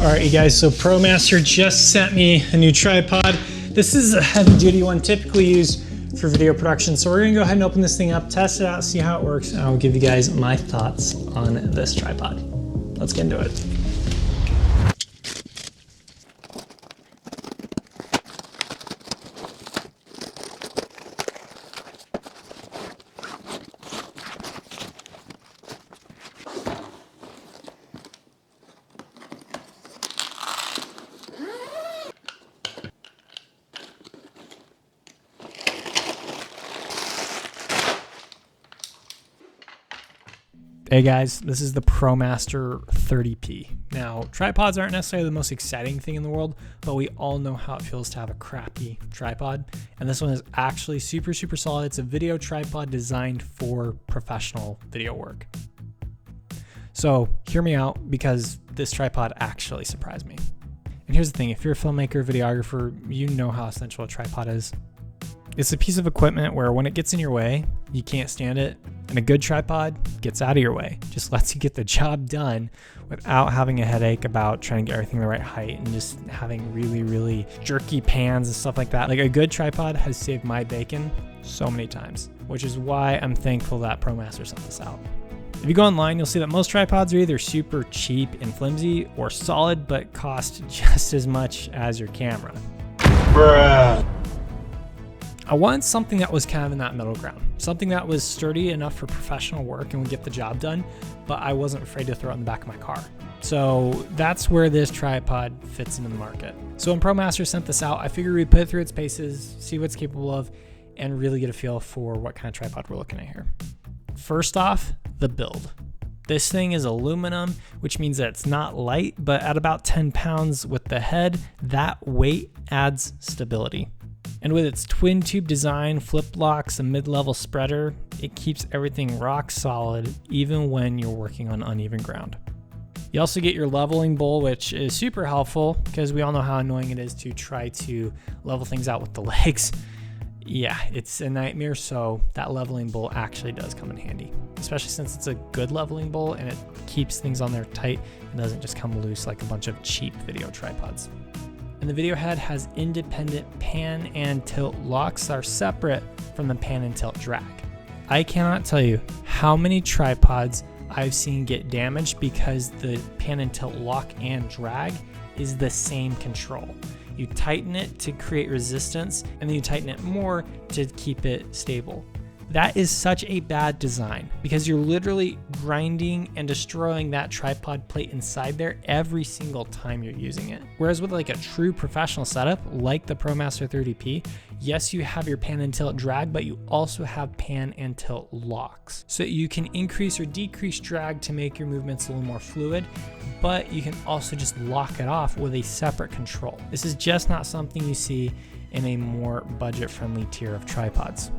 All right, you guys, so ProMaster just sent me a new tripod. This is a heavy duty one typically used for video production. So we're gonna go ahead and open this thing up, test it out, see how it works, and I'll give you guys my thoughts on this tripod. Let's get into it. Hey guys, this is the ProMaster 30P. Now, tripods aren't necessarily the most exciting thing in the world, but we all know how it feels to have a crappy tripod. And this one is actually super solid. It's a video tripod designed for professional video work. So hear me out, because this tripod actually surprised me. And here's the thing, if you're a filmmaker, videographer, you know how essential a tripod is. It's a piece of equipment where when it gets in your way, you can't stand it, and a good tripod gets out of your way. Just lets you get the job done without having a headache about trying to get everything the right height and just having really jerky pans and stuff like that. Like, a good tripod has saved my bacon so many times, which is why I'm thankful that ProMaster sent this out. If you go online, you'll see that most tripods are either super cheap and flimsy or solid but cost just as much as your camera. Bruh. I wanted something that was kind of in that middle ground, something that was sturdy enough for professional work and would get the job done, but I wasn't afraid to throw it in the back of my car. So that's where this tripod fits into the market. So when ProMaster sent this out, I figured we'd put it through its paces, see what it's capable of, and really get a feel for what kind of tripod we're looking at here. First off, the build. This thing is aluminum, which means that it's not light, but at about 10 pounds with the head, that weight adds stability. And with its twin tube design, flip locks, a mid-level spreader, it keeps everything rock solid even when you're working on uneven ground. You also get your leveling bowl, which is super helpful because we all know how annoying it is to try to level things out with the legs. Yeah, it's a nightmare, so that leveling bowl actually does come in handy, especially since it's a good leveling bowl and it keeps things on there tight and doesn't just come loose like a bunch of cheap video tripods. And the video head has independent pan and tilt locks that are separate from the pan and tilt drag. I cannot tell you how many tripods I've seen get damaged because the pan and tilt lock and drag is the same control. You tighten it to create resistance, and then you tighten it more to keep it stable. That is such a bad design because you're literally grinding and destroying that tripod plate inside there every single time you're using it. Whereas with like a true professional setup like the ProMaster 30P, yes, you have your pan and tilt drag, but you also have pan and tilt locks. So you can increase or decrease drag to make your movements a little more fluid, but you can also just lock it off with a separate control. This is just not something you see in a more budget-friendly tier of tripods.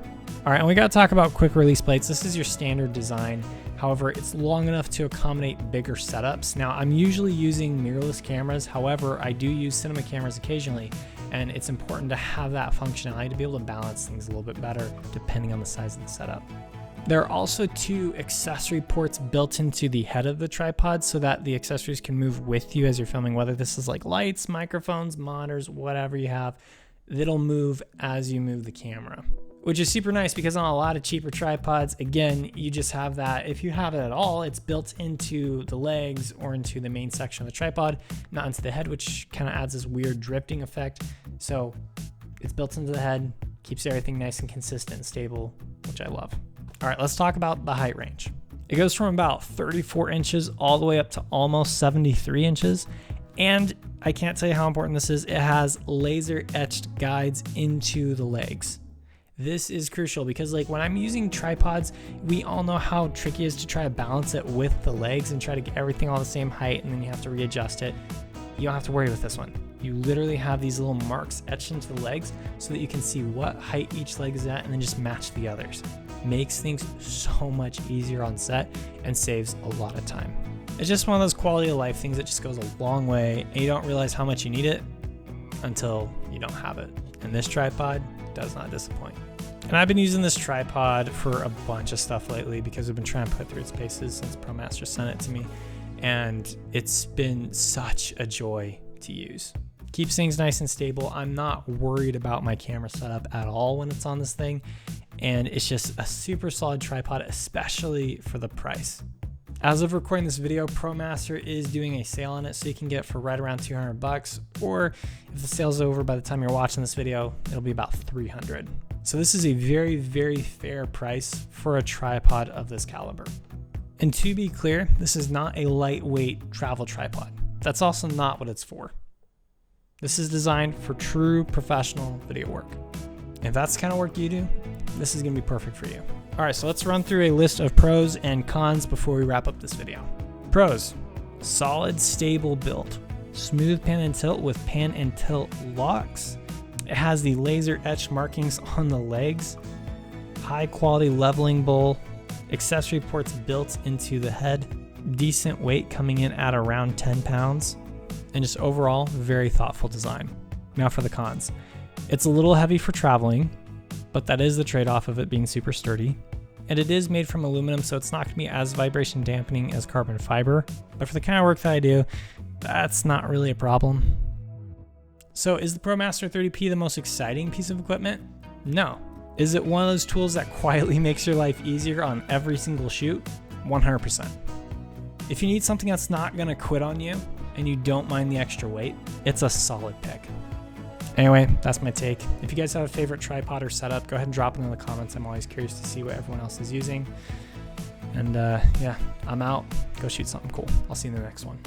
All right, and we got to talk about quick release plates. This is your standard design. However, it's long enough to accommodate bigger setups. Now, I'm usually using mirrorless cameras. However, I do use cinema cameras occasionally, and it's important to have that functionality to be able to balance things a little bit better depending on the size of the setup. There are also two accessory ports built into the head of the tripod so that the accessories can move with you as you're filming, whether this is like lights, microphones, monitors, whatever you have, it'll move as you move the camera. Which is super nice because on a lot of cheaper tripods, again, you just have that. If you have it at all, it's built into the legs or into the main section of the tripod, not into the head, which kind of adds this weird drifting effect. So it's built into the head, keeps everything nice and consistent and stable, which I love. All right, let's talk about the height range. It goes from about 34 inches all the way up to almost 73 inches. And I can't tell you how important this is. It has laser etched guides into the legs. This is crucial because like when I'm using tripods, we all know how tricky it is to try to balance it with the legs and try to get everything all the same height, and then you have to readjust it. You don't have to worry with this one. You literally have these little marks etched into the legs so that you can see what height each leg is at and then just match the others. Makes things so much easier on set and saves a lot of time. It's just one of those quality of life things that just goes a long way, and you don't realize how much you need it until you don't have it. And this tripod does not disappoint. And I've been using this tripod for a bunch of stuff lately because we've been trying to put it through its paces since ProMaster sent it to me. and it's been such a joy to use. Keeps things nice and stable. I'm not worried about my camera setup at all when it's on this thing, and it's just a super solid tripod, especially for the price. As of recording this video, ProMaster is doing a sale on it, so you can get it for right around 200 bucks, or if the sale's over by the time you're watching this video, it'll be about 300. So this is a very, very fair price for a tripod of this caliber. And to be clear, this is not a lightweight travel tripod. That's also not what it's for. This is designed for true professional video work. If that's the kind of work you do, this is gonna be perfect for you. All right, so let's run through a list of pros and cons before we wrap up this video. Pros: solid, stable build, smooth pan and tilt with pan and tilt locks. It has the laser etched markings on the legs, high quality leveling bowl, accessory ports built into the head, decent weight coming in at around 10 pounds, and just overall very thoughtful design. Now for the cons. It's a little heavy for traveling, but that is the trade-off of it being super sturdy. And it is made from aluminum, so it's not going to be as vibration dampening as carbon fiber. But for the kind of work that I do, that's not really a problem. So is the ProMaster 30P the most exciting piece of equipment? No. Is it one of those tools that quietly makes your life easier on every single shoot? 100%. If you need something that's not going to quit on you and you don't mind the extra weight, it's a solid pick. Anyway, that's my take. If you guys have a favorite tripod or setup, go ahead and drop it in the comments. I'm always curious to see what everyone else is using. And yeah, I'm out. Go shoot something cool. I'll see you in the next one.